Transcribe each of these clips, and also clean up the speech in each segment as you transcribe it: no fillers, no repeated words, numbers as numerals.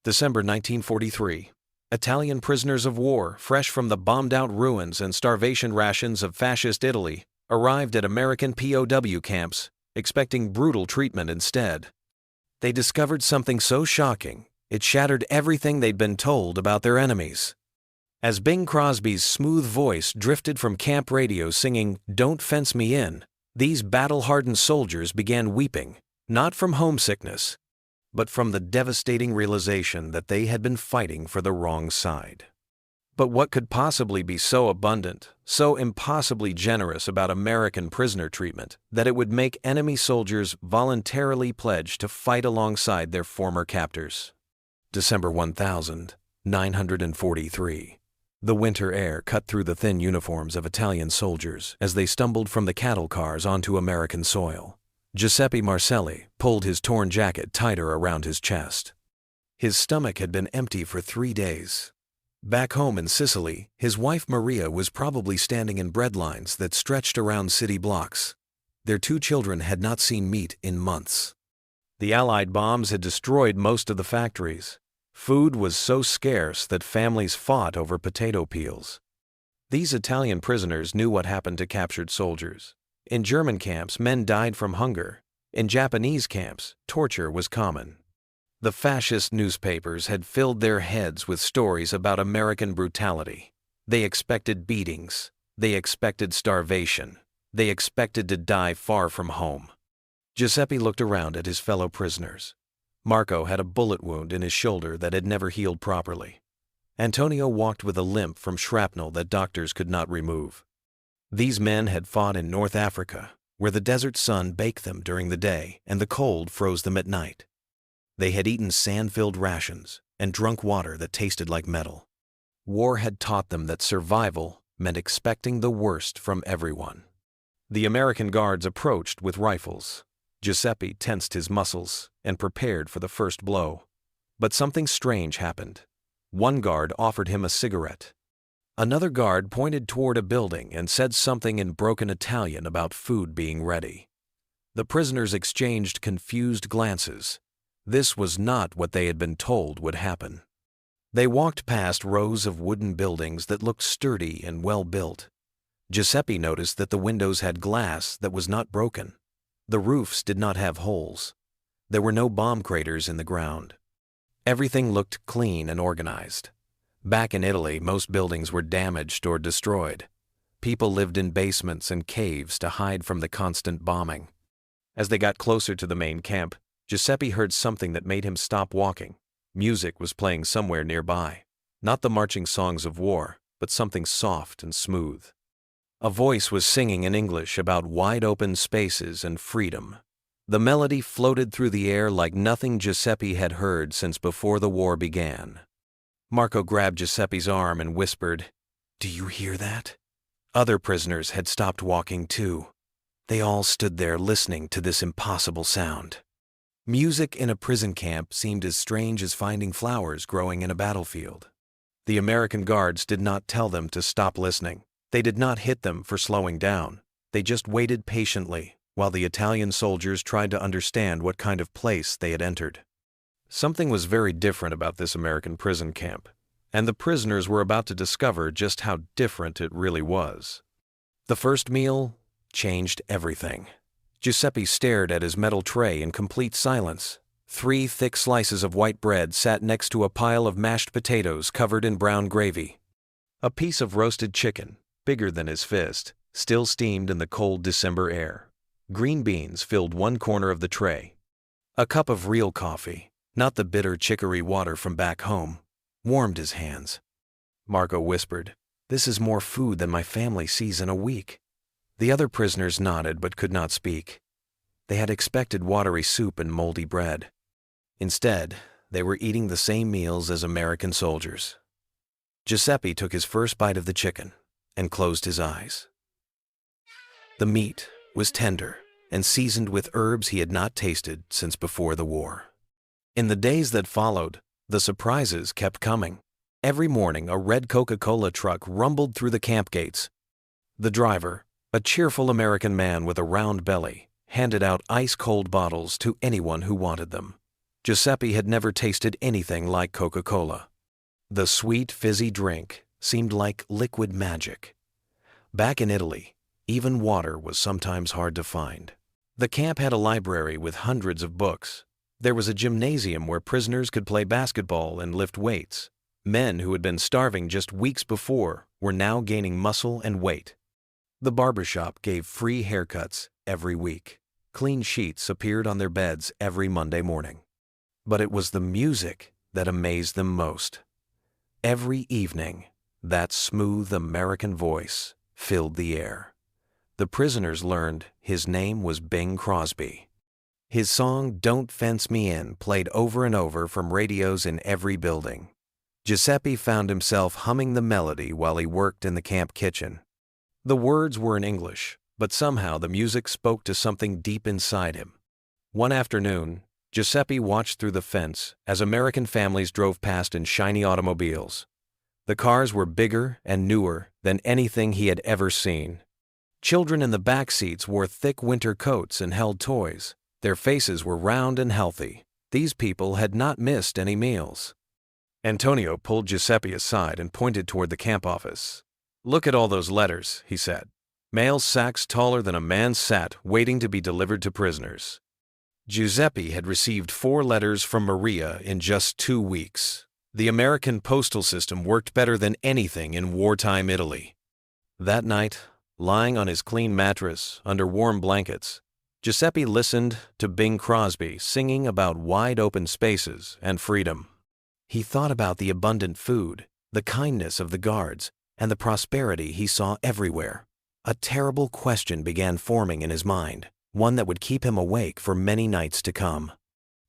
December 1943. Italian prisoners of war, fresh from the bombed-out ruins and starvation rations of fascist Italy, arrived at American POW camps, expecting brutal treatment instead. They discovered something so shocking, it shattered everything they'd been told about their enemies. As Bing Crosby's smooth voice drifted from camp radio singing "Don't Fence Me In," these battle-hardened soldiers began weeping, not from homesickness, but from the devastating realization that they had been fighting for the wrong side. But what could possibly be so abundant, so impossibly generous about American prisoner treatment that it would make enemy soldiers voluntarily pledge to fight alongside their former captors? December 1943. The winter air cut through the thin uniforms of Italian soldiers as they stumbled from the cattle cars onto American soil. Giuseppe Marcelli pulled his torn jacket tighter around his chest. His stomach had been empty for 3 days. Back home in Sicily, his wife Maria was probably standing in bread lines that stretched around city blocks. Their 2 children had not seen meat in months. The Allied bombs had destroyed most of the factories. Food was so scarce that families fought over potato peels. These Italian prisoners knew what happened to captured soldiers. In German camps, men died from hunger. In Japanese camps, torture was common. The fascist newspapers had filled their heads with stories about American brutality. They expected beatings. They expected starvation. They expected to die far from home. Giuseppe looked around at his fellow prisoners. Marco had a bullet wound in his shoulder that had never healed properly. Antonio walked with a limp from shrapnel that doctors could not remove. These men had fought in North Africa, where the desert sun baked them during the day and the cold froze them at night. They had eaten sand-filled rations and drunk water that tasted like metal. War had taught them that survival meant expecting the worst from everyone. The American guards approached with rifles. Giuseppe tensed his muscles and prepared for the first blow. But something strange happened. One guard offered him a cigarette. Another guard pointed toward a building and said something in broken Italian about food being ready. The prisoners exchanged confused glances. This was not what they had been told would happen. They walked past rows of wooden buildings that looked sturdy and well-built. Giuseppe noticed that the windows had glass that was not broken. The roofs did not have holes. There were no bomb craters in the ground. Everything looked clean and organized. Back in Italy, most buildings were damaged or destroyed. People lived in basements and caves to hide from the constant bombing. As they got closer to the main camp, Giuseppe heard something that made him stop walking. Music was playing somewhere nearby. Not the marching songs of war, but something soft and smooth. A voice was singing in English about wide-open spaces and freedom. The melody floated through the air like nothing Giuseppe had heard since before the war began. Marco grabbed Giuseppe's arm and whispered, "Do you hear that?" Other prisoners had stopped walking too. They all stood there listening to this impossible sound. Music in a prison camp seemed as strange as finding flowers growing in a battlefield. The American guards did not tell them to stop listening. They did not hit them for slowing down. They just waited patiently while the Italian soldiers tried to understand what kind of place they had entered. Something was very different about this American prison camp, and the prisoners were about to discover just how different it really was. The first meal changed everything. Giuseppe stared at his metal tray in complete silence. 3 thick slices of white bread sat next to a pile of mashed potatoes covered in brown gravy. A piece of roasted chicken, bigger than his fist, still steamed in the cold December air. Green beans filled one corner of the tray. A cup of real coffee, not the bitter chicory water from back home, warmed his hands. Marco whispered, "This is more food than my family sees in a week." The other prisoners nodded but could not speak. They had expected watery soup and moldy bread. Instead, they were eating the same meals as American soldiers. Giuseppe took his first bite of the chicken and closed his eyes. The meat was tender and seasoned with herbs he had not tasted since before the war. In the days that followed, the surprises kept coming. Every morning, a red Coca-Cola truck rumbled through the camp gates. The driver, a cheerful American man with a round belly, handed out ice-cold bottles to anyone who wanted them. Giuseppe had never tasted anything like Coca-Cola. The sweet, fizzy drink seemed like liquid magic. Back in Italy, even water was sometimes hard to find. The camp had a library with hundreds of books. There was a gymnasium where prisoners could play basketball and lift weights. Men who had been starving just weeks before were now gaining muscle and weight. The barbershop gave free haircuts every week. Clean sheets appeared on their beds every Monday morning. But it was the music that amazed them most. Every evening, that smooth American voice filled the air. The prisoners learned his name was Bing Crosby. His song "Don't Fence Me In" played over and over from radios in every building. Giuseppe found himself humming the melody while he worked in the camp kitchen. The words were in English, but somehow the music spoke to something deep inside him. One afternoon, Giuseppe watched through the fence as American families drove past in shiny automobiles. The cars were bigger and newer than anything he had ever seen. Children in the back seats wore thick winter coats and held toys. Their faces were round and healthy. These people had not missed any meals. Antonio pulled Giuseppe aside and pointed toward the camp office. "Look at all those letters," he said. "Mail sacks taller than a man sat, waiting to be delivered to prisoners." Giuseppe had received 4 letters from Maria in just 2 weeks. The American postal system worked better than anything in wartime Italy. That night, lying on his clean mattress under warm blankets, Giuseppe listened to Bing Crosby singing about wide-open spaces and freedom. He thought about the abundant food, the kindness of the guards, and the prosperity he saw everywhere. A terrible question began forming in his mind, one that would keep him awake for many nights to come.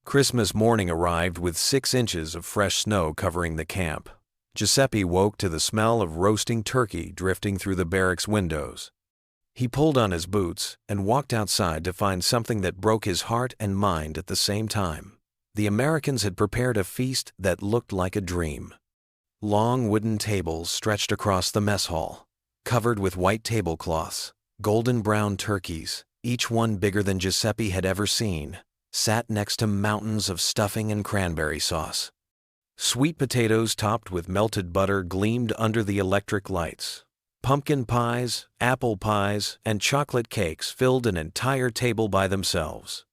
Christmas morning arrived with 6 inches of fresh snow covering the camp. Giuseppe woke to the smell of roasting turkey drifting through the barracks windows. He pulled on his boots and walked outside to find something that broke his heart and mind at the same time. The Americans had prepared a feast that looked like a dream. Long wooden tables stretched across the mess hall, covered with white tablecloths. Golden brown turkeys, each one bigger than Giuseppe had ever seen, sat next to mountains of stuffing and cranberry sauce. Sweet potatoes topped with melted butter gleamed under the electric lights. Pumpkin pies, apple pies, and chocolate cakes filled an entire table by themselves.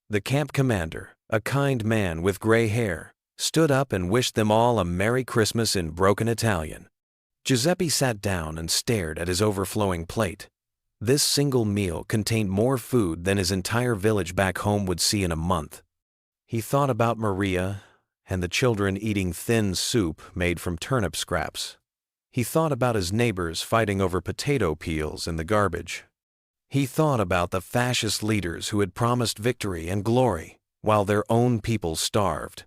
The camp commander, a kind man with gray hair, stood up and wished them all a Merry Christmas in broken Italian. Giuseppe sat down and stared at his overflowing plate. This single meal contained more food than his entire village back home would see in a month. He thought about Maria and the children eating thin soup made from turnip scraps. He thought about his neighbors fighting over potato peels in the garbage. He thought about the fascist leaders who had promised victory and glory while their own people starved.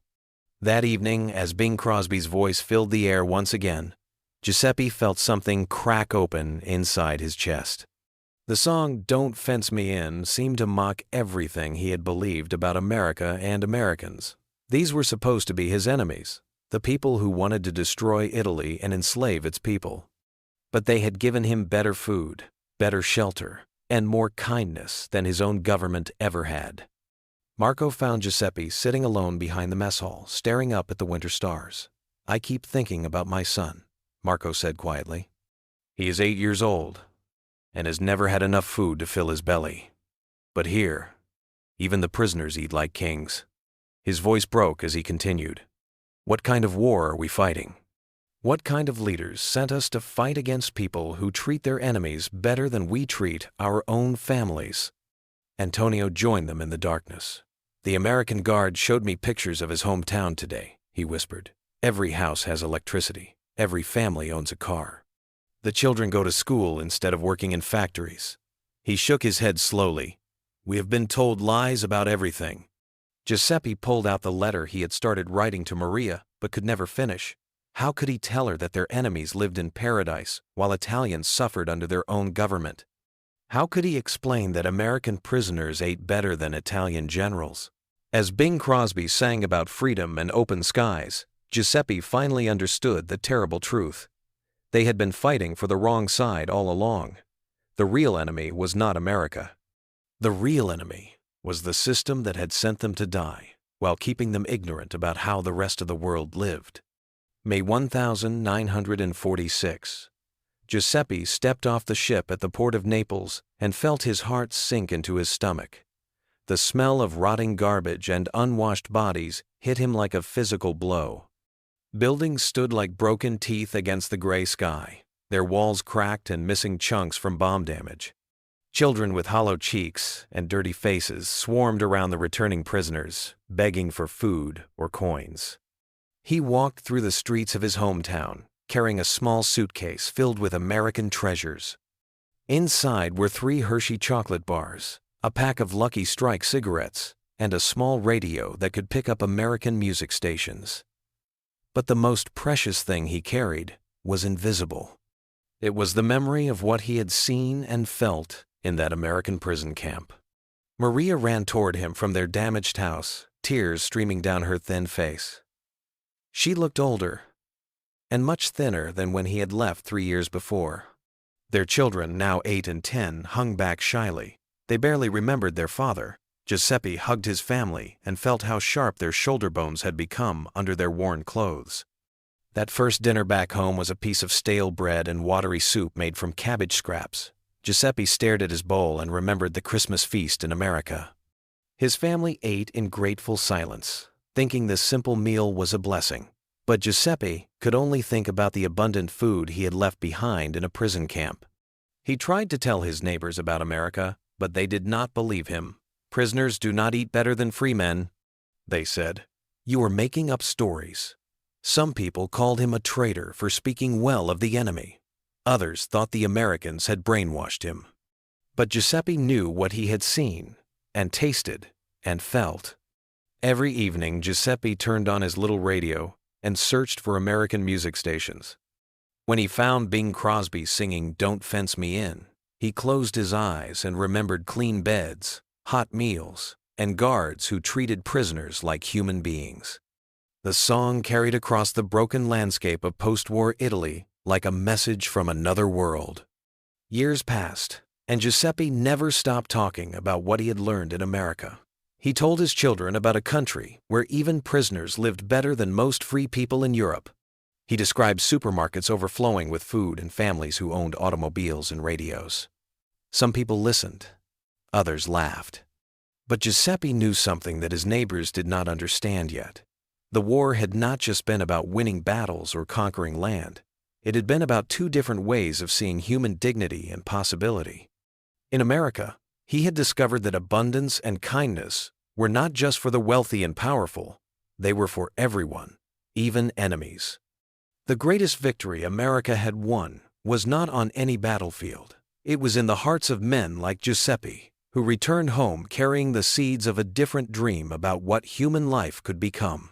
That evening, as Bing Crosby's voice filled the air once again, Giuseppe felt something crack open inside his chest. The song "Don't Fence Me In" seemed to mock everything he had believed about America and Americans. These were supposed to be his enemies, the people who wanted to destroy Italy and enslave its people. But they had given him better food, better shelter, and more kindness than his own government ever had. Marco found Giuseppe sitting alone behind the mess hall, staring up at the winter stars. "I keep thinking about my son," Marco said quietly. "He is 8 years old and has never had enough food to fill his belly. But here, even the prisoners eat like kings." His voice broke as he continued. "What kind of war are we fighting? What kind of leaders sent us to fight against people who treat their enemies better than we treat our own families?" Antonio joined them in the darkness. "The American guard showed me pictures of his hometown today," he whispered. "Every house has electricity. Every family owns a car. The children go to school instead of working in factories." He shook his head slowly. "We have been told lies about everything." Giuseppe pulled out the letter he had started writing to Maria, but could never finish. How could he tell her that their enemies lived in paradise while Italians suffered under their own government? How could he explain that American prisoners ate better than Italian generals? As Bing Crosby sang about freedom and open skies, Giuseppe finally understood the terrible truth. They had been fighting for the wrong side all along. The real enemy was not America. The real enemy was the system that had sent them to die. while keeping them ignorant about how the rest of the world lived. May 1946. Giuseppe stepped off the ship at the port of Naples and felt his heart sink into his stomach. The smell of rotting garbage and unwashed bodies hit him like a physical blow. Buildings stood like broken teeth against the gray sky, their walls cracked and missing chunks from bomb damage. Children with hollow cheeks and dirty faces swarmed around the returning prisoners, begging for food or coins. He walked through the streets of his hometown, carrying a small suitcase filled with American treasures. Inside were 3 Hershey chocolate bars, a pack of Lucky Strike cigarettes, and a small radio that could pick up American music stations. But the most precious thing he carried was invisible. It was the memory of what he had seen and felt in that American prison camp. Maria ran toward him from their damaged house, tears streaming down her thin face. She looked older, and much thinner than when he had left 3 years before. Their children, now 8 and 10, hung back shyly. They barely remembered their father. Giuseppe hugged his family and felt how sharp their shoulder bones had become under their worn clothes. That first dinner back home was a piece of stale bread and watery soup made from cabbage scraps. Giuseppe stared at his bowl and remembered the Christmas feast in America. His family ate in grateful silence, thinking this simple meal was a blessing. But Giuseppe could only think about the abundant food he had left behind in a prison camp. He tried to tell his neighbors about America, but they did not believe him. "Prisoners do not eat better than free men," they said. "You are making up stories." Some people called him a traitor for speaking well of the enemy. Others thought the Americans had brainwashed him. But Giuseppe knew what he had seen, and tasted, and felt. Every evening, Giuseppe turned on his little radio and searched for American music stations. When he found Bing Crosby singing "Don't Fence Me In," he closed his eyes and remembered clean beds, hot meals, and guards who treated prisoners like human beings. The song carried across the broken landscape of post-war Italy like a message from another world. Years passed, and Giuseppe never stopped talking about what he had learned in America. He told his children about a country where even prisoners lived better than most free people in Europe. He described supermarkets overflowing with food and families who owned automobiles and radios. Some people listened. Others laughed. But Giuseppe knew something that his neighbors did not understand yet. The war had not just been about winning battles or conquering land. It had been about 2 different ways of seeing human dignity and possibility. In America, he had discovered that abundance and kindness were not just for the wealthy and powerful, they were for everyone, even enemies. The greatest victory America had won was not on any battlefield. It was in the hearts of men like Giuseppe, who returned home carrying the seeds of a different dream about what human life could become.